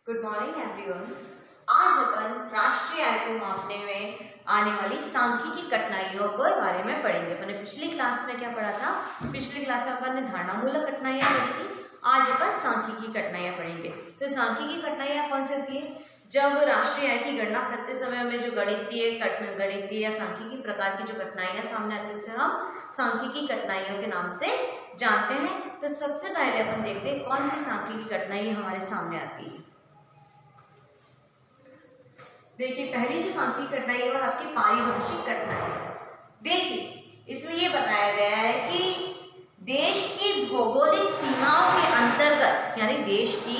Good morning everyone. आज अपन राष्ट्रीय आय को मापने में आने वाली सांख्यिकी कठिनाइयों के बारे में पढ़ेंगे। अपन ने पिछली क्लास में क्या पढ़ा था? पिछली क्लास में अपन ने धारणामूलक कठिनाइयां पढ़ी थी। आज अपन सांख्यिकी कठिनाइयां पढ़ेंगे। तो सांख्यिकी कठिनाइयां कौन सी होती है? जब राष्ट्रीय आय की गणना करते समय हमें जो गणितीय या सांख्यिकी प्रकार की जो कठिनाइयां सामने आती है उसे हम सांख्यिकी कठिनाइयों के नाम से जानते हैं। तो सबसे पहले अपन देखते हैं कौन सी सांख्यिकी कठिनाई हमारे सामने आती है। देखिए, पहली जो सांख्यिकी कठिनाई है वो आपकी पारिभाषिक कठिनाई है। देखिए, इसमें ये बताया गया है कि देश की भौगोलिक सीमाओं के अंतर्गत, यानी देश की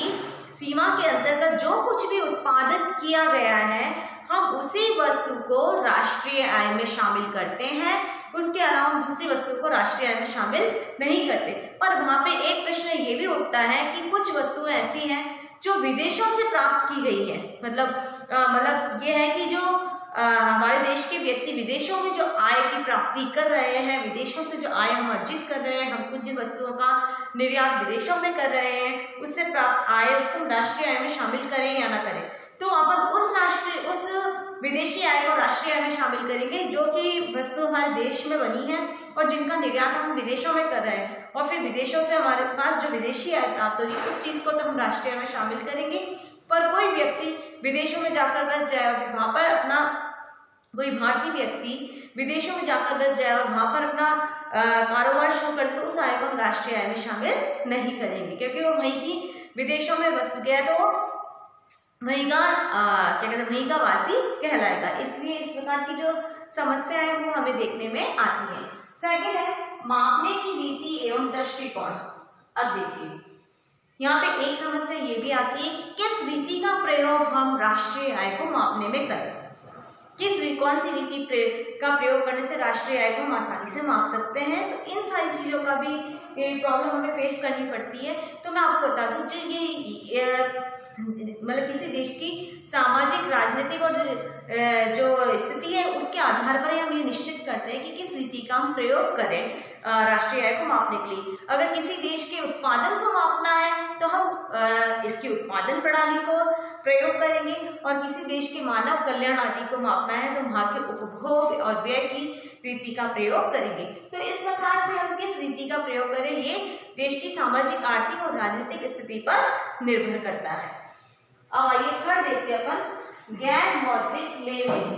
सीमा के अंतर्गत जो कुछ भी उत्पादित किया गया है हम उसी वस्तु को राष्ट्रीय आय में शामिल करते हैं। उसके अलावा हम दूसरी वस्तु को राष्ट्रीय आय में शामिल नहीं करते। पर वहां पे एक प्रश्न ये भी उठता है कि कुछ वस्तुएं ऐसी हैं जो विदेशों से प्राप्त की गई है। मतलब ये है कि जो हमारे देश के व्यक्ति विदेशों में जो आय की प्राप्ति कर रहे हैं, विदेशों से जो आय हम अर्जित कर रहे हैं, हम कुछ जिन वस्तुओं का निर्यात विदेशों में कर रहे हैं उससे प्राप्त आय उसको हम राष्ट्रीय आय में शामिल करें या ना करें। तो अपन उस विदेशी आय को राष्ट्रीय आय में शामिल करेंगे जो कि वस्तु हमारे देश में बनी है और जिनका निर्यात हम विदेशों में कर रहे हैं, और फिर विदेशों से हमारे पास जो विदेशी आय प्राप्त होगी उस चीज को तो हम राष्ट्रीय आय में शामिल करेंगे। पर कोई व्यक्ति विदेशों में जाकर बस जाए और वहां पर अपना कोई भारतीय व्यक्ति विदेशों में जाकर बस जाए और वहां पर अपना कारोबार शुरू करे तो उस आय को हम राष्ट्रीय आय में शामिल नहीं करेंगे, क्योंकि वो वहीं की विदेशों में बस गया तो वहीं का वासी कहलाएगा। इसलिए इस प्रकार की जो समस्या है वो हमें देखने में आती है। सेकंड है मापने की रीति एवं दृष्टिकोण। अब देखिए, यहाँ पे एक समस्या ये भी आती है कि किस रीति का प्रयोग हम राष्ट्रीय आय को मापने में करें। कौन सी रीति का प्रयोग करने से राष्ट्रीय आय को हम आसानी से माप सकते हैं। तो इन सारी चीजों का भी प्रॉब्लम हमें फेस करनी पड़ती है। तो मैं आपको बता दूं, जो ये मतलब किसी देश की सामाजिक राजनीतिक और जो स्थिति है उसके आधार पर हम ये निश्चित करते हैं कि किस रीति का हम प्रयोग करें राष्ट्रीय आय को मापने के लिए। अगर किसी देश के उत्पादन को मापना है तो हम इसकी उत्पादन प्रणाली को प्रयोग करेंगे, और किसी देश के मानव कल्याण आदि को मापना है तो वहां के उपभोग और व्यय की रीति का प्रयोग करेंगे। तो इस प्रकार से हम किस रीति का प्रयोग करें ये देश की सामाजिक, आर्थिक और राजनीतिक स्थिति पर निर्भर करता है। अब आइए थर्ड देखते हैं अपन गैर मौद्रिक लेन देन।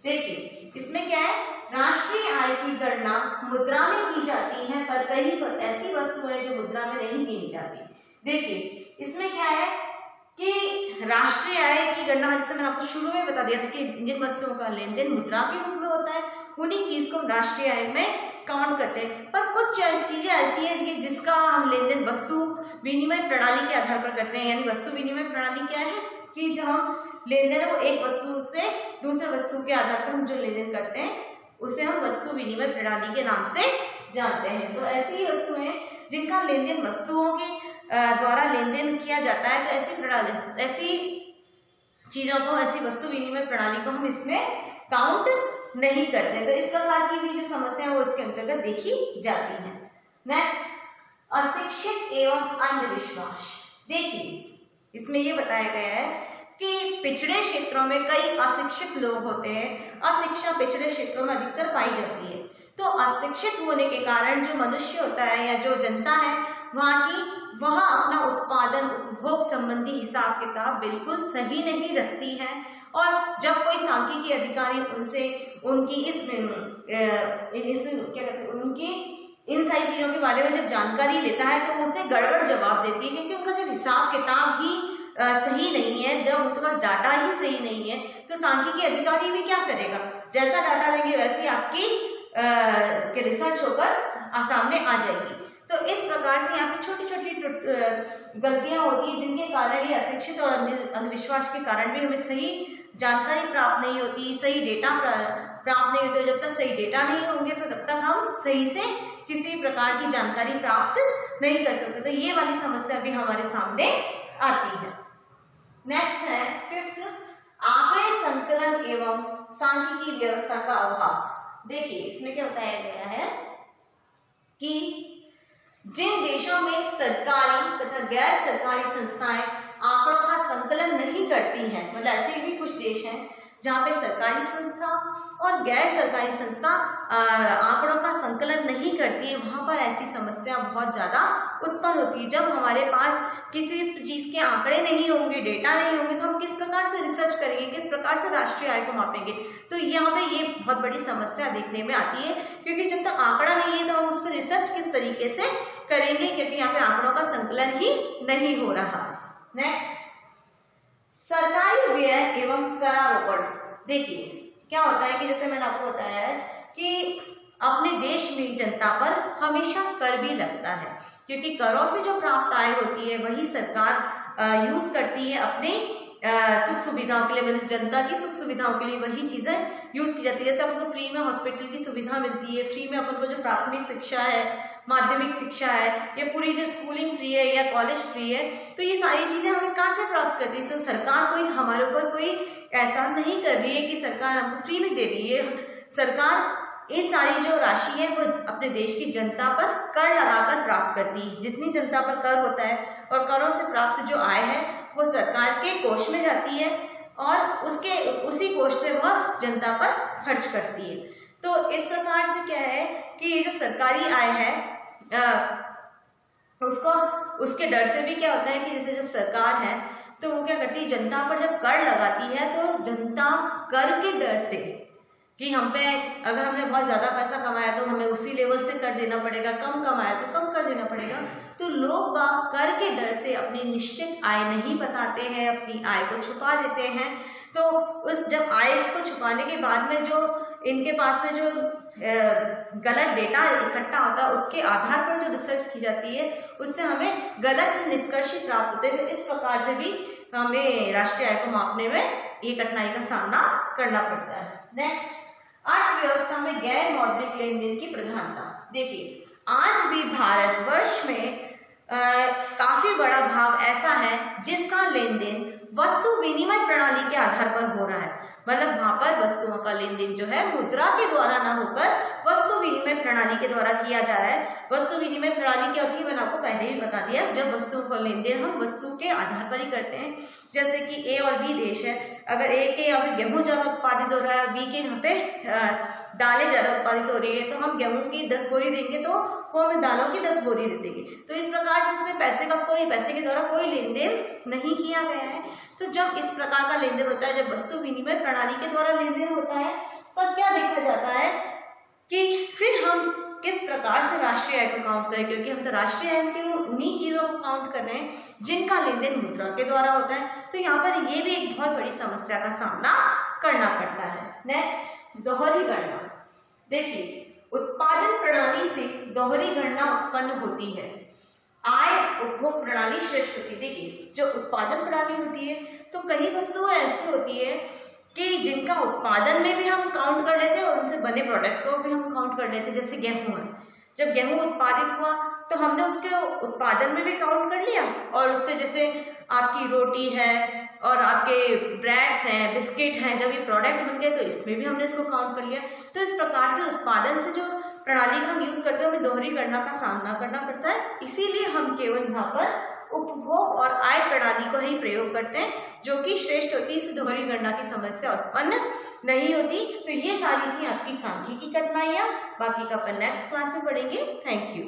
देखिए, इसमें क्या है, राष्ट्रीय आय की गणना मुद्रा में की जाती है पर कई ऐसी वस्तुएं जो मुद्रा में नहीं गिनी जाती। देखिए, इसमें क्या है कि राष्ट्रीय आय की गणना जैसे मैंने आपको शुरू में बता दिया था कि जिन वस्तुओं का लेन देन मुद्रा के रूप में होता है उन्हीं चीज को हम राष्ट्रीय आय में काउंट करते हैं। पर कुछ चीजें ऐसी हैं कि जिसका हम लेन देन वस्तु विनिमय प्रणाली के आधार पर करते हैं। यानी वस्तु विनिमय प्रणाली क्या है कि जो हम लेन देन है वो एक वस्तु से दूसरे वस्तु के आधार पर हम जो लेन देन करते हैं उसे हम वस्तु विनिमय प्रणाली के नाम से जानते हैं। तो ऐसी ही वस्तुएं जिनका लेन देन वस्तुओं के द्वारा लेन देन किया जाता है, तो ऐसी चीजों को, ऐसी वस्तु विनिमय प्रणाली को हम इसमें काउंट नहीं करते। तो इस प्रकार की भी जो समस्या है वो इसके अंतर्गत देखी जाती है। नेक्स्ट, अशिक्षित एवं अंधविश्वास। देखिए, इसमें ये बताया गया है कि पिछड़े क्षेत्रों में कई अशिक्षित लोग होते हैं। अशिक्षा पिछड़े क्षेत्रों में अधिकतर पाई जाती है। तो अशिक्षित होने के कारण जो मनुष्य होता है या जो जनता है वह अपना उत्पादन उपभोग संबंधी हिसाब किताब बिल्कुल सही नहीं रखती है। और जब कोई सांख्यिकी अधिकारी उनसे उनकी इन सारी चीजों के बारे में जब जानकारी लेता है तो उसे गड़बड़ जवाब देती है, क्योंकि उनका जब हिसाब किताब ही सही नहीं है, जब उनके पास डाटा ही सही नहीं है तो सांख्यिकी अधिकारी भी क्या करेगा, जैसा डाटा देंगे वैसी आपकी रिसर्च होकर सामने आ जाएगी। तो इस प्रकार से यहाँ पे छोटी छोटी गलतियां होती है जिनके कारण ये अशिक्षित और अंधविश्वास के कारण भी हमें सही जानकारी प्राप्त नहीं होती, सही डेटा प्राप्त नहीं होते। जब तक सही डेटा नहीं होंगे तो तब तक हम सही से किसी प्रकार की जानकारी प्राप्त नहीं कर सकते। तो ये वाली समस्या भी हमारे सामने आती है। नेक्स्ट है फिफ्थ, आंकड़े संकलन एवं सांख्यिकी व्यवस्था का अभाव। देखिए, इसमें क्या बताया गया है कि जिन देशों में सरकारी तथा गैर सरकारी संस्थाएं आंकड़ों का संकलन संकलन नहीं करती हैं, मतलब ऐसे भी कुछ देश हैं जहाँ पे सरकारी संस्था और गैर सरकारी संस्था आंकड़ों का संकलन नहीं करती है, वहाँ पर ऐसी समस्या बहुत ज़्यादा उत्पन्न होती है। जब हमारे पास किसी चीज़ के आंकड़े नहीं होंगे, डेटा नहीं होंगे, तो हम किस प्रकार से रिसर्च करेंगे, किस प्रकार से राष्ट्रीय आय को मापेंगे। तो यहाँ पे ये बहुत बड़ी समस्या देखने में आती है, क्योंकि जब तक आंकड़ा नहीं है तो हम उस पर रिसर्च किस तरीके से करेंगे, क्योंकि यहाँ पे आंकड़ों का संकलन ही नहीं हो रहा है। नेक्स्ट, सरकारी व्यय एवं करारोपण। देखिए क्या होता है कि जैसे मैंने आपको बताया है कि अपने देश में जनता पर हमेशा कर भी लगता है, क्योंकि करों से जो प्राप्त आय होती है वही सरकार यूज करती है अपने सुख सुविधाओं के लिए, मतलब जनता की सुख सुविधाओं के लिए वही चीजें यूज की जाती है। जैसे अपन को फ्री में हॉस्पिटल की सुविधा मिलती है, फ्री में अपन को जो प्राथमिक शिक्षा है, माध्यमिक शिक्षा है, या पूरी जो स्कूलिंग फ्री है या कॉलेज फ्री है, तो ये सारी चीजें हमें कहाँ से प्राप्त करती है। तो सरकार कोई हमारे ऊपर कोई एहसान नहीं कर रही है कि सरकार हमको फ्री में दे रही है। सरकार ये सारी जो राशि है वो अपने देश की जनता पर कर लगाकर प्राप्त करती है। जितनी जनता पर कर होता है और करों से प्राप्त जो आय है वो सरकार के कोष में जाती है और उसी कोष से वह जनता पर खर्च करती है। तो इस प्रकार से क्या है कि ये जो सरकारी आय है उसके डर से भी क्या होता है कि जैसे जब सरकार है तो वो क्या करती है, जनता पर जब कर लगाती है तो जनता कर के डर से कि हम पे अगर हमने बहुत ज़्यादा पैसा कमाया तो हमें उसी लेवल से कर देना पड़ेगा, कम कमाया तो कम कर देना पड़ेगा। तो लोग बाग कर के डर से अपनी निश्चित आय नहीं बताते हैं, अपनी आय को छुपा देते हैं। तो उस जब आय को छुपाने के बाद में जो इनके पास में जो गलत डेटा इकट्ठा होता है उसके आधार पर जो रिसर्च की जाती है उससे हमें गलत निष्कर्ष प्राप्त होते हैं। तो इस प्रकार से भी हमें राष्ट्रीय आय को मापने में ये कठिनाई का सामना करना पड़ता है। नेक्स्ट, अर्थव्यवस्था में गैर मौद्रिक लेन देन की प्रधानता। देखिए आज भी भारतवर्ष में काफी बड़ा भाग ऐसा है जिसका लेन देन वस्तु विनिमय प्रणाली के आधार पर हो रहा है, मतलब वहां पर वस्तुओं का लेन देन जो है मुद्रा के द्वारा ना होकर वस्तु विनिमय प्रणाली के द्वारा किया जा रहा है। वस्तु विनिमय प्रणाली क्या होती है मैंने आपको पहले ही बता दिया, जब वस्तुओं का लेन देन हम वस्तु के आधार पर ही करते हैं। जैसे कि ए और बी देश है, अगर ए के यहाँ पे गेहूं ज्यादा उत्पादित हो रहा है, बी के यहाँ पे दालें ज्यादा उत्पादित हो रही है, तो हम गेहूं की 10 बोरी देंगे तो वो हमें दालों की 10 बोरी दे देंगे। तो इस प्रकार से इसमें पैसे के द्वारा कोई लेन देन नहीं किया गया है। तो जब इस प्रकार का लेन देन होता है, जब वस्तु विनिमय प्रणाली के द्वारा लेन देन होता है, तब क्या देखा जाता है कि फिर हम किस प्रकार से राष्ट्रीय आय को काउंट करें, क्योंकि हम तो राष्ट्रीय आय के उन्हीं चीजों को काउंट कर रहे हैं जिनका लेन देन मुद्रा के द्वारा होता है। तो यहाँ पर ये भी एक बहुत बड़ी समस्या का सामना करना पड़ता है। नेक्स्ट, दोहरी गणना। देखिए उत्पादन प्रणाली से दोहरी गणना उत्पन्न होती है, आय उपभोग प्रणाली श्रेष्ठ होती है। देखिए जो उत्पादन प्रणाली होती है तो कई वस्तुएं ऐसी होती है कि जिनका उत्पादन में भी हम काउंट कर लेते हैं और उनसे बने प्रोडक्ट को भी हम काउंट कर लेते हैं। जैसे गेहूं है, जब गेहूं उत्पादित हुआ तो हमने उसके उत्पादन में भी काउंट कर लिया और उससे जैसे आपकी रोटी है और आपके ब्रेड्स हैं, बिस्किट हैं, जब ये प्रोडक्ट बन गए तो इसमें भी हमने इसको काउंट कर लिया। तो इस प्रकार से उत्पादन से जो प्रणाली का हम यूज करते हैं हमें दोहरी गणना का सामना करना पड़ता है। इसीलिए हम केवल यहाँ पर उपभोग और आय प्रणाली को ही प्रयोग करते हैं जो कि श्रेष्ठ होती है, इससे दोहरी गणना की समस्या उत्पन्न नहीं होती। तो ये सारी थी आपकी सांख्यिकी कठिनाइयाँ, बाकी का अपन नेक्स्ट क्लास में पढ़ेंगे। Thank you.